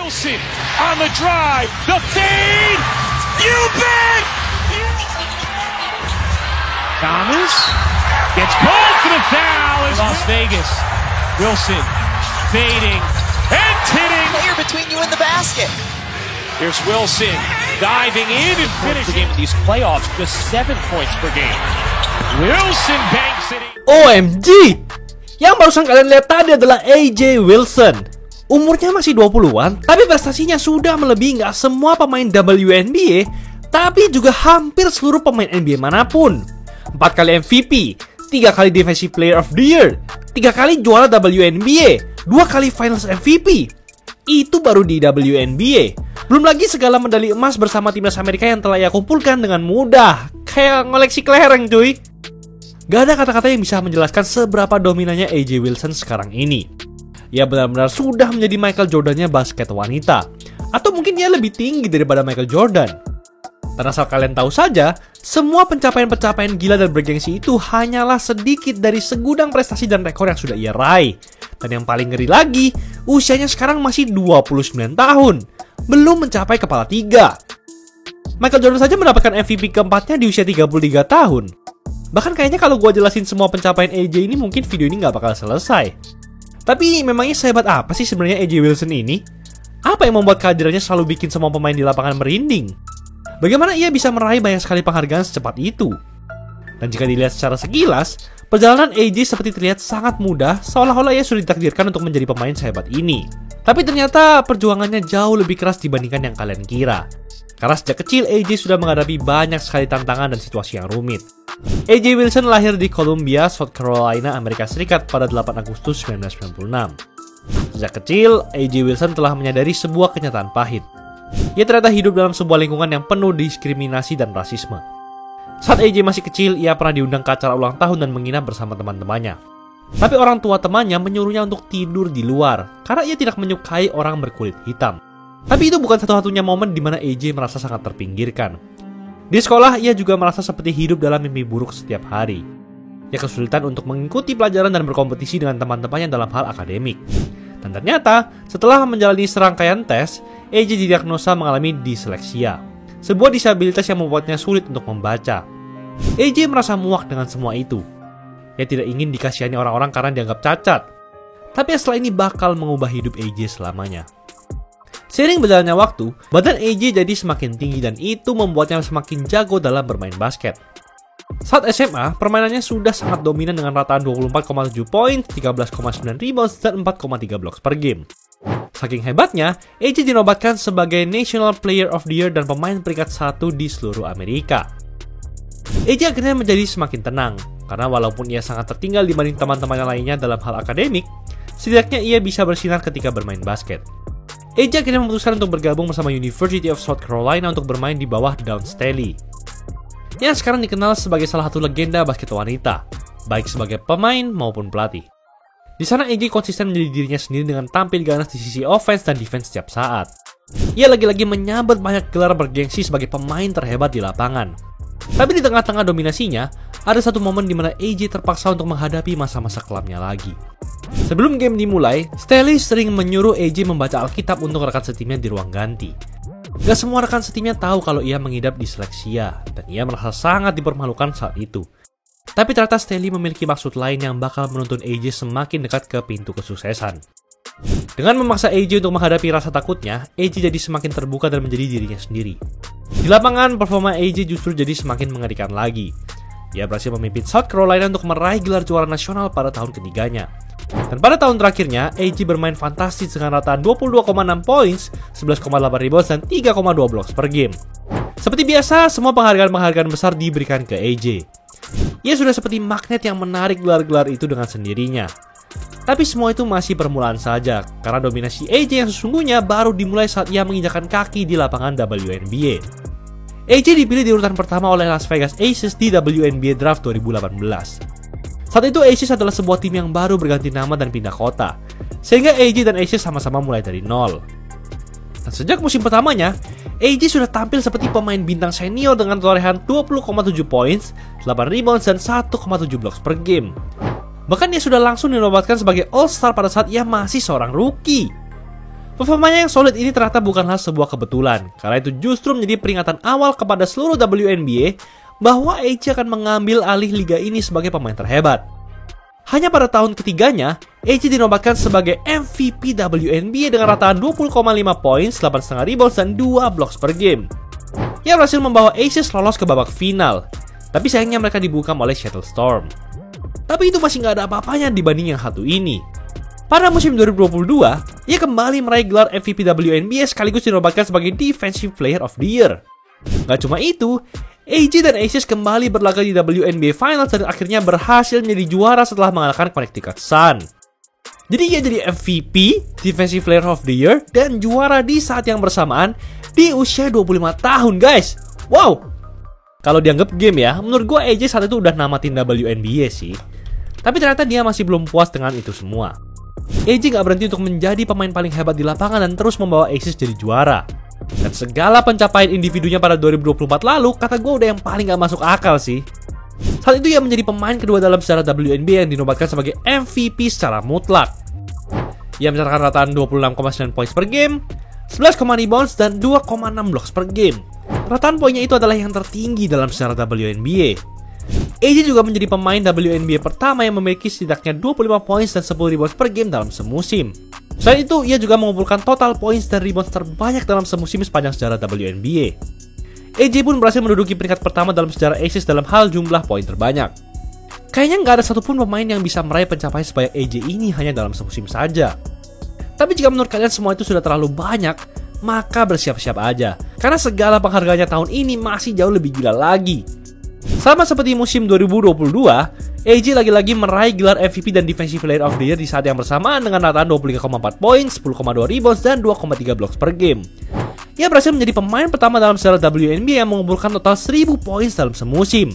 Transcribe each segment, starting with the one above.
Wilson on the drive, the feed, you bet! Thomas gets called for the foul in Las Vegas. Wilson fading and hitting. Player between you and the basket. Here's Wilson diving in and finishing the game in these playoffs, just 7 points per game. Wilson banks it. OMG! Yang barusan kalian lihat tadi adalah AJ Wilson. Umurnya masih 20-an, tapi prestasinya sudah melebihi nggak semua pemain WNBA, tapi juga hampir seluruh pemain NBA manapun. 4 kali MVP, 3 kali Defensive Player of the Year, 3 kali juara WNBA, 2 kali Finals MVP. Itu baru di WNBA. Belum lagi segala medali emas bersama timnas Amerika yang telah ia kumpulkan dengan mudah. Kayak ngoleksi kelereng cuy. Gak ada kata-kata yang bisa menjelaskan seberapa dominannya AJ Wilson sekarang ini. Ia benar-benar sudah menjadi Michael Jordan-nya basket wanita. Atau mungkin ia lebih tinggi daripada Michael Jordan. Dan asal kalian tahu saja, semua pencapaian-pencapaian gila dan bergengsi itu hanyalah sedikit dari segudang prestasi dan rekor yang sudah ia raih. Dan yang paling ngeri lagi, usianya sekarang masih 29 tahun. Belum mencapai kepala 3. Michael Jordan saja mendapatkan MVP keempatnya di usia 33 tahun. Bahkan kayaknya kalau gue jelasin semua pencapaian AJ ini mungkin video ini gak bakal selesai. Tapi memangnya sehebat apa sih sebenarnya AJ Wilson ini? Apa yang membuat kehadirannya selalu bikin semua pemain di lapangan merinding? Bagaimana ia bisa meraih banyak sekali penghargaan secepat itu? Dan jika dilihat secara sekilas, perjalanan AJ seperti terlihat sangat mudah, seolah-olah ia sudah ditakdirkan untuk menjadi pemain sehebat ini. Tapi ternyata perjuangannya jauh lebih keras dibandingkan yang kalian kira. Karena sejak kecil AJ sudah menghadapi banyak sekali tantangan dan situasi yang rumit. AJ Wilson lahir di Columbia, South Carolina, Amerika Serikat pada 8 Agustus 1996. Sejak kecil, AJ Wilson telah menyadari sebuah kenyataan pahit. Ia ternyata hidup dalam sebuah lingkungan yang penuh diskriminasi dan rasisme. Saat AJ masih kecil, ia pernah diundang ke acara ulang tahun dan menginap bersama teman-temannya. Tapi orang tua temannya menyuruhnya untuk tidur di luar karena ia tidak menyukai orang berkulit hitam. Tapi itu bukan satu-satunya momen di mana AJ merasa sangat terpinggirkan. Di sekolah, ia juga merasa seperti hidup dalam mimpi buruk setiap hari. Ia kesulitan untuk mengikuti pelajaran dan berkompetisi dengan teman-temannya dalam hal akademik. Dan ternyata, setelah menjalani serangkaian tes, AJ didiagnosa mengalami disleksia, sebuah disabilitas yang membuatnya sulit untuk membaca. AJ merasa muak dengan semua itu. Ia tidak ingin dikasihani orang-orang karena dianggap cacat. Tapi setelah ini bakal mengubah hidup AJ selamanya. Seiring berjalannya waktu, badan AJ jadi semakin tinggi dan itu membuatnya semakin jago dalam bermain basket. Saat SMA, permainannya sudah sangat dominan dengan rataan 24,7 poin, 13,9 rebounds, dan 4,3 blocks per game. Saking hebatnya, AJ dinobatkan sebagai National Player of the Year dan pemain peringkat 1 di seluruh Amerika. AJ akhirnya menjadi semakin tenang, karena walaupun ia sangat tertinggal dibanding teman-temannya lainnya dalam hal akademik, setidaknya ia bisa bersinar ketika bermain basket. AJ akhirnya memutuskan untuk bergabung bersama University of South Carolina untuk bermain di bawah Dawn Staley, yang sekarang dikenal sebagai salah satu legenda basket wanita, baik sebagai pemain maupun pelatih. Di sana AJ konsisten menjadi dirinya sendiri dengan tampil ganas di sisi offense dan defense setiap saat. Ia lagi-lagi menyabet banyak gelar bergengsi sebagai pemain terhebat di lapangan. Tapi di tengah-tengah dominasinya, ada satu momen di mana AJ terpaksa untuk menghadapi masa-masa kelamnya lagi. Sebelum game dimulai, Staley sering menyuruh AJ membaca Alkitab untuk rekan setimnya di ruang ganti. Gak semua rekan setimnya tahu kalau ia mengidap disleksia, dan ia merasa sangat dipermalukan saat itu. Tapi ternyata Staley memiliki maksud lain yang bakal menuntun AJ semakin dekat ke pintu kesuksesan. Dengan memaksa AJ untuk menghadapi rasa takutnya, AJ jadi semakin terbuka dan menjadi dirinya sendiri. Di lapangan, performa AJ justru jadi semakin mengerikan lagi. Ia berhasil memimpin South Carolina untuk meraih gelar juara nasional pada tahun ketiganya. Dan pada tahun terakhirnya, AJ bermain fantastis dengan rataan 22,6 points, 11,8 rebounds, dan 3,2 blocks per game. Seperti biasa, semua penghargaan-penghargaan besar diberikan ke AJ. Ia sudah seperti magnet yang menarik gelar-gelar itu dengan sendirinya. Tapi semua itu masih permulaan saja, karena dominasi AJ yang sesungguhnya baru dimulai saat ia menginjakkan kaki di lapangan WNBA. AJ dipilih di urutan pertama oleh Las Vegas Aces di WNBA Draft 2018. Saat itu Aces adalah sebuah tim yang baru berganti nama dan pindah kota, sehingga AJ dan Aces sama-sama mulai dari nol. Dan sejak musim pertamanya, AJ sudah tampil seperti pemain bintang senior dengan torehan 20,7 points, 8 rebounds, dan 1,7 blocks per game. Bahkan ia sudah langsung dinobatkan sebagai All-Star pada saat ia masih seorang rookie. Performanya yang solid ini ternyata bukanlah sebuah kebetulan, karena itu justru menjadi peringatan awal kepada seluruh WNBA bahwa AJ akan mengambil alih liga ini sebagai pemain terhebat. Hanya pada tahun ketiganya, AJ dinobatkan sebagai MVP WNBA dengan rataan 20,5 poin, 8,5 rebounds, dan 2 blocks per game. Ia berhasil membawa Aces lolos ke babak final, tapi sayangnya mereka dibungkam oleh Seattle Storm. Tapi itu masih nggak ada apa-apanya dibanding yang satu ini. Pada musim 2022, ia kembali meraih gelar MVP WNBA sekaligus dinobatkan sebagai Defensive Player of the Year. Gak cuma itu, AJ dan Aces kembali berlaga di WNBA Finals dan akhirnya berhasil menjadi juara setelah mengalahkan Connecticut Sun. Jadi ia jadi MVP, Defensive Player of the Year, dan juara di saat yang bersamaan di usia 25 tahun guys. Wow! Kalau dianggap game ya, menurut gue AJ saat itu udah namatin WNBA sih. Tapi ternyata dia masih belum puas dengan itu semua. AJ gak berhenti untuk menjadi pemain paling hebat di lapangan dan terus membawa Aces jadi juara. Dan segala pencapaian individunya pada 2024 lalu, kata gue udah yang paling gak masuk akal sih. Saat itu ia menjadi pemain kedua dalam sejarah WNBA yang dinobatkan sebagai MVP secara mutlak. Ia mencatatkan rataan 26,9 points per game, 11,5 rebounds, dan 2,6 blocks per game. Rataan poinnya itu adalah yang tertinggi dalam sejarah WNBA. AJ juga menjadi pemain WNBA pertama yang memiliki setidaknya 25 points dan 10 rebounds per game dalam semusim. Selain itu, ia juga mengumpulkan total points dan rebounds terbanyak dalam semusim sepanjang sejarah WNBA. AJ pun berhasil menduduki peringkat pertama dalam sejarah Aces dalam hal jumlah poin terbanyak. Kayaknya nggak ada satupun pemain yang bisa meraih pencapaian sebanyak AJ ini hanya dalam semusim saja. Tapi jika menurut kalian semua itu sudah terlalu banyak, maka bersiap-siap aja, karena segala penghargaannya tahun ini masih jauh lebih gila lagi. Sama seperti musim 2022, AJ lagi-lagi meraih gelar MVP dan Defensive Player of the Year di saat yang bersamaan dengan rataan 23,4 poin, 10,2 rebounds, dan 2,3 blocks per game. Ia berhasil menjadi pemain pertama dalam sejarah WNBA yang mengumpulkan total 1000 poin dalam semusim.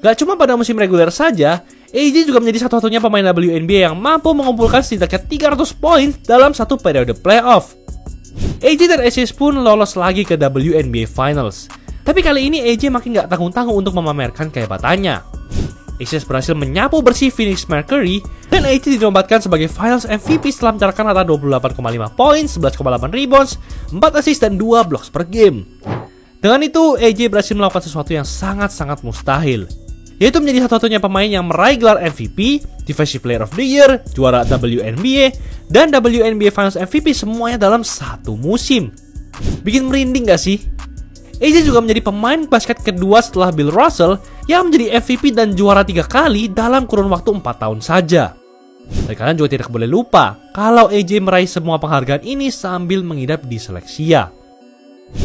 Gak cuma pada musim reguler saja, AJ juga menjadi satu-satunya pemain WNBA yang mampu mengumpulkan setidaknya 300 poin dalam satu periode playoff. AJ dan Aces pun lolos lagi ke WNBA Finals. Tapi kali ini AJ makin gak tanggung-tanggung untuk memamerkan kehebatannya. Aces berhasil menyapu bersih Phoenix Mercury dan AJ dinobatkan sebagai Finals MVP setelah mencatatkan rata 28,5 poin, 11,8 rebounds, 4 assist, dan 2 blocks per game. Dengan itu, AJ berhasil melakukan sesuatu yang sangat-sangat mustahil, yaitu menjadi satu-satunya pemain yang meraih gelar MVP, Defensive Player of the Year, juara WNBA, dan WNBA Finals MVP semuanya dalam satu musim. Bikin merinding gak sih? AJ juga menjadi pemain basket kedua setelah Bill Russell yang menjadi MVP dan juara 3 kali dalam kurun waktu 4 tahun saja. Dan kalian juga tidak boleh lupa kalau AJ meraih semua penghargaan ini sambil mengidap disleksia.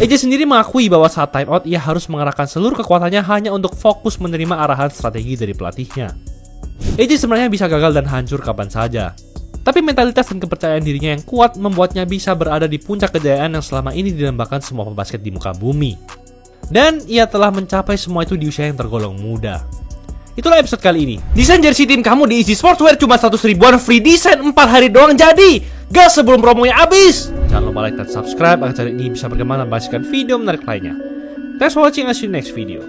AJ sendiri mengakui bahwa saat time out ia harus mengerahkan seluruh kekuatannya hanya untuk fokus menerima arahan strategi dari pelatihnya. AJ sebenarnya bisa gagal dan hancur kapan saja. Tapi mentalitas dan kepercayaan dirinya yang kuat membuatnya bisa berada di puncak kejayaan yang selama ini didambakan semua pembasket di muka bumi. Dan ia telah mencapai semua itu di usia yang tergolong muda. Itulah episode kali ini. Desain jersey tim kamu di Easy Sportswear cuma 100 ribuan, free desain 4 hari doang jadi. Gas sebelum promonya habis. Jangan lupa like dan subscribe agar channel ini bisa berkembang dan membagikan video menarik lainnya. Thanks for watching, I'll see you next video.